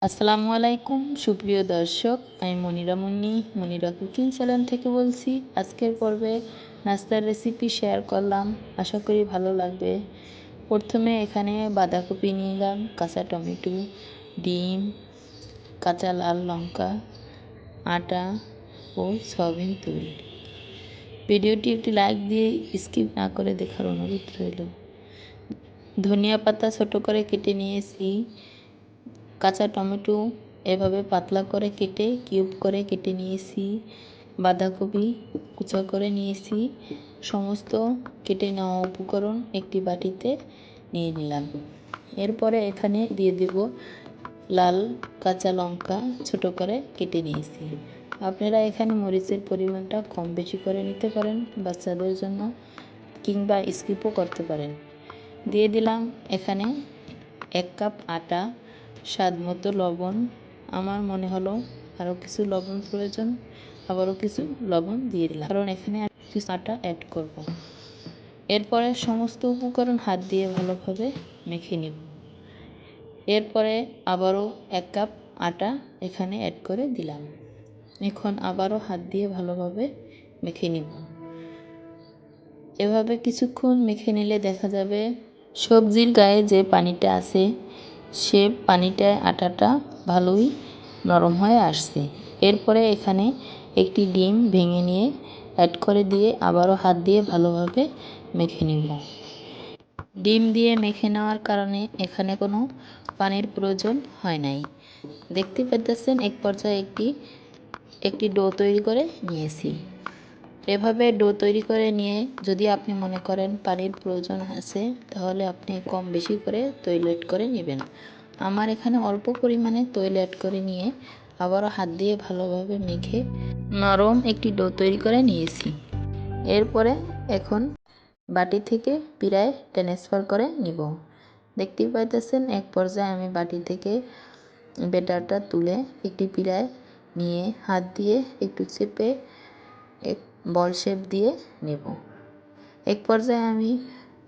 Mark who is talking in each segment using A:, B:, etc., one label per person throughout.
A: আসসালামু আলাইকুম সুপ্রিয় দর্শক, আমি মনিরা কুকিং চ্যানেল থেকে বলছি। আজকের পর্বে নাস্তার রেসিপি শেয়ার করলাম, আশা করি ভালো লাগবে। প্রথমে এখানে বাঁধাকপি নিলাম, কাঁচা টমেটো, ডিম, কাঁচা লাল লঙ্কা, আটা ও সয়াবিন তেল। ভিডিওটি একটি লাইক দিয়ে স্কিপ না করে দেখার অনুরোধ রইল। ধনিয়া পাতা ছোট করে কেটে নিয়েছি, কাঁচা টমেটো এভাবে পাতলা করে কেটে কিউব করে কেটে নিয়েছি, বাঁধাকপি কুচা করে নিয়েছি। সমস্ত কেটে নেওয়া উপকরণ একটি বাটিতে নিয়ে নিলাম। এরপরে এখানে দিয়ে দেব লাল কাঁচা লঙ্কা ছোট করে কেটে নিয়েছি। আপনারা এখানে মরিচের পরিমাণটা কম বেশি করে নিতে পারেন বাচ্চাদের জন্য, কিংবা স্কিপও করতে পারেন। দিয়ে দিলাম এখানে 1 কাপ আটা, স্বাদ মতো লবণ। আমার মনে হলো আরও কিছু লবণ প্রয়োজন, আবারও কিছু লবণ দিয়ে দিলাম, কারণ এখানে কিছু আটা অ্যাড করব। এরপরে সমস্ত উপকরণ হাত দিয়ে ভালোভাবে মেখে নেব। এরপরে আবারও 1 কাপ আটা এখানে অ্যাড করে দিলাম। এখন আবারও হাত দিয়ে ভালোভাবে মেখে নেব। এভাবে কিছুক্ষণ মেখে নিলে দেখা যাবে সবজির গায়ে যে পানিটা আছে সে পানিটায় আটাটা ভালোই নরম হয়ে আসছে। এরপরে এখানে একটি ডিম ভেঙে নিয়ে অ্যাড করে দিয়ে আবারও হাত দিয়ে ভালোভাবে মেখে নেব। ডিম দিয়ে মেখে নেওয়ার কারণে এখানে কোনো পানির প্রয়োজন হয় নাই। দেখতে পাচ্ছেন এক পর্যায়ে একটি ডো তৈরি করে নিয়েছি। এভাবে ডো তৈরি করে নিয়ে যদি আপনি মনে করেন পানির প্রয়োজন আছে, তাহলে আপনি কম বেশি করে তৈল অ্যাড করে নেবেন। আমার এখানে অল্প পরিমাণে তৈল অ্যাড করে নিয়ে আবারও হাত দিয়ে ভালোভাবে মেখে নরম একটি ডো তৈরি করে নিয়েছি। এরপরে এখন বাটি থেকে পিড়ায় ট্রান্সফার করে নিব। দেখতেই পাইতেছেন এক পর্যায়ে আমি বাটি থেকে ব্যাটারটা তুলে একটি পিড়ায় নিয়ে হাত দিয়ে একটু চেপে বল শেপ দিয়ে নেব। এক পর্যায়ে আমি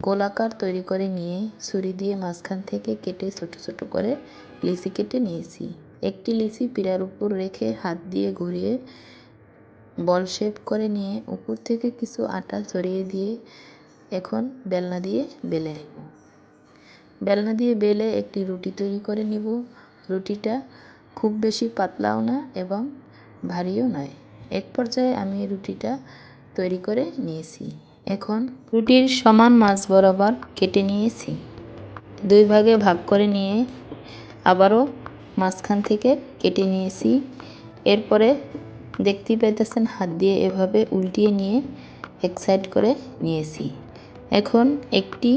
A: গোলাকার তৈরি করে নিয়ে ছুরি দিয়ে মাঝখান থেকে কেটে ছোট ছোট করে লিচি কেটে নিয়েছি। একটি লিচি পিড়ার উপর রেখে হাত দিয়ে ঘুরিয়ে বল শেপ করে নিয়ে উপর থেকে কিছু আটা ছড়িয়ে দিয়ে এখন বেলনা দিয়ে বেলে নেব। বেলনা দিয়ে বেলে একটি রুটি তৈরি করে নিব। রুটিটা খুব বেশি পাতলাও না এবং ভারীও নয়। এক পর্যায়ে আমি রুটিটা তৈরি করে নিয়েছি। এখন রুটির সমান মাঝ বরাবর কেটে নিয়েছি। 2 ভাগে ভাগ করে নিয়ে আবারও মাঝখান থেকে কেটে নিয়েছি। এরপরে দেখতেই পাইতেছেন হাত দিয়ে এভাবে উল্টিয়ে নিয়ে এক সাইড করে নিয়েছি। এখন একটি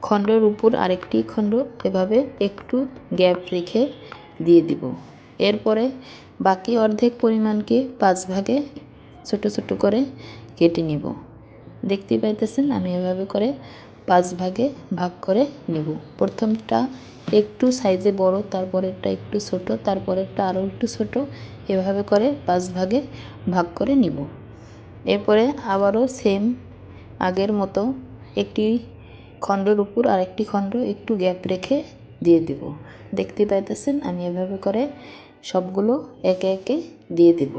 A: খণ্ডের উপর আরেকটি খণ্ড এভাবে একটু গ্যাপ রেখে দিয়ে দিব। এরপরে বাকি অর্ধেক পরিমাণকে 5 ভাগে ছোট ছোট করে কেটে নিব। দেখতে পাইতেছেন আমি এভাবে করে 5 ভাগে ভাগ করে নিব। প্রথমটা একটু সাইজে বড়, তারপরেরটা একটু ছোট, তারপরেরটা আরও একটু ছোট, এভাবে করে 5 ভাগে ভাগ করে নিব। এরপরে আবারও সেম আগের মতো একটি খণ্ডের উপর আরেকটি খণ্ড একটু গ্যাপ রেখে দিয়ে দেব। দেখতে পাইতেছেন আমি এভাবে করে সবগুলো একে একে দিয়ে দেব।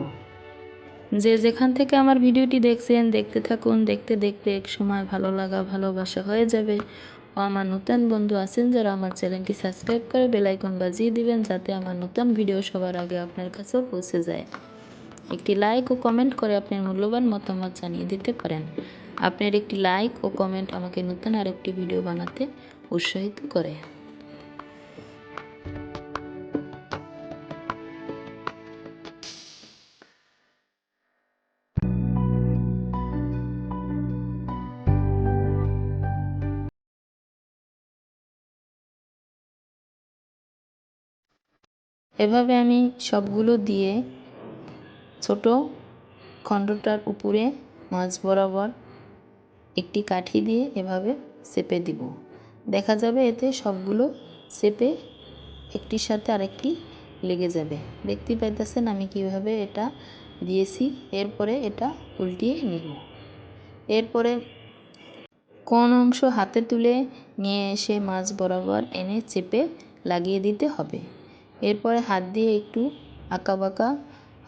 A: যে যেখান থেকে আমার ভিডিওটি দেখছেন দেখতে থাকুন। দেখতে দেখতে এক সময় ভালো লাগা ভালোবাসা হয়ে যাবে। ও আমার নতুন বন্ধু আছেন যারা আমার চ্যানেলটি সাবস্ক্রাইব করে বেল আইকন বাজিয়ে দিবেন, যাতে আমার নতুন ভিডিও সবার আগে আপনার কাছেও পৌঁছে যায়। একটি লাইক ও কমেন্ট করে আপনার মূল্যবান মতামত জানিয়ে দিতে পারেন। আপনার একটি লাইক ও কমেন্ট আমাকে নতুন আরেকটি ভিডিও বানাতে উৎসাহিত করে। এভাবে আমি সবগুলো দিয়ে ছোট খণ্ডটার উপরে মাঝ বরাবর একটি কাঠি দিয়ে এভাবে চেপে দিব। দেখা যাবে এতে সবগুলো চেপে একটির সাথে আরেকটি লেগে যাবে। দেখতে পাইতেছেন আমি কিভাবে এটা দিয়েছি। এরপরে এটা উল্টিয়ে নিব। এরপরে কোন অংশ হাতে তুলে নিয়ে এসে মাঝ বরাবর এনে চেপে লাগিয়ে দিতে হবে। এরপরে হাত দিয়ে একটু আঁকাবাঁকা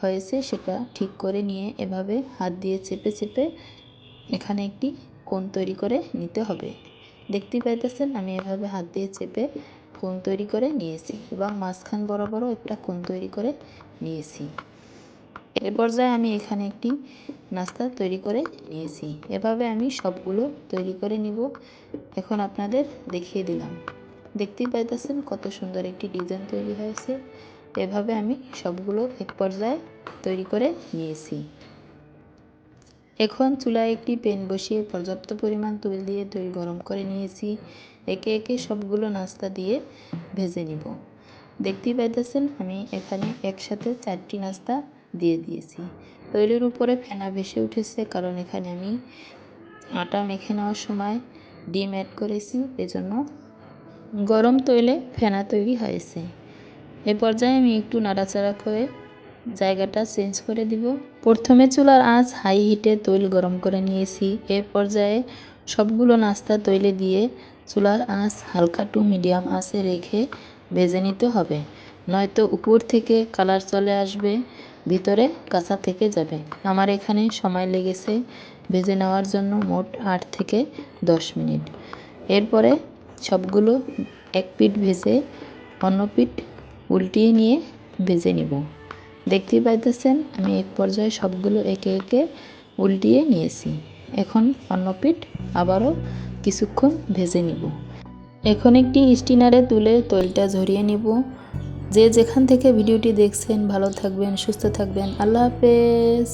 A: হয়েছে সেটা ঠিক করে নিয়ে এভাবে হাত দিয়ে চেপে চেপে এখানে একটি কোণ তৈরি করে নিতে হবে। দেখতেই পাইতেছেন আমি এভাবে হাত দিয়ে চেপে কোণ তৈরি করে নিয়েছি এবং মাঝখান বরাবরও একটা কোণ তৈরি করে নিয়েছি। এ পর্যায়ে আমি এখানে একটি নাস্তা তৈরি করে নিয়েছি। এভাবে আমি সবগুলো তৈরি করে নিব। এখন আপনাদের দেখিয়ে দিলাম। দেখতেই পাইতেছেন কত সুন্দর একটি ডিজাইন তৈরি হয়েছে। এভাবে আমি সবগুলো এক পর্যায়ে তৈরি করে নিয়েছি। এখন চুলায় একটি প্যান বসিয়ে পর্যাপ্ত পরিমাণ তেল দিয়ে তেল গরম করে নিয়েছি। একে একে সবগুলো নাস্তা দিয়ে ভেজে নিব। দেখতেই পাইতেছেন আমি এখানে একসাথে 4টি নাস্তা দিয়ে দিয়েছি। তৈলের উপরে ফেনা ভেসে উঠেছে কারণ এখানে আমি আটা মেখে নেওয়ার সময় ডিম অ্যাড করেছি, এজন্য গরম তৈলে ফেনা তৈরি হয়েছে। এ পর্যায়ে আমি একটু নাড়াচাড়া করে জায়গাটা চেঞ্জ করে দিব। প্রথমে চুলার আঁচ হাই হিটে তৈল গরম করে নিয়েছি। এর পর্যায়ে সবগুলো নাস্তা তৈলে দিয়ে চুলার আঁচ হালকা টু মিডিয়াম আঁচে রেখে ভেজে নিতে হবে, নয়তো উপর থেকে কালার চলে আসবে, ভিতরে কাঁচা থেকে যাবে। আমার এখানে সময় লেগেছে ভেজে নেওয়ার জন্য মোট 8 থেকে 10 মিনিট। এরপরে সবগুলো এক পিঠ ভেজে অন্য পিঠ উল্টিয়ে নিয়ে ভেজে নিব। দেখতেই পাইতেছেন আমি এক পর্যায়ে সবগুলো একে একে উল্টিয়ে নিয়েছি। এখন অন্য পিঠ আবারও কিছুক্ষণ ভেজে নিব। এখন একটি স্টিনারে তুলে তৈলটা ঝরিয়ে নিব। যে যেখান থেকে ভিডিওটি দেখছেন ভালো থাকবেন, সুস্থ থাকবেন। আল্লাহ হাফেজ।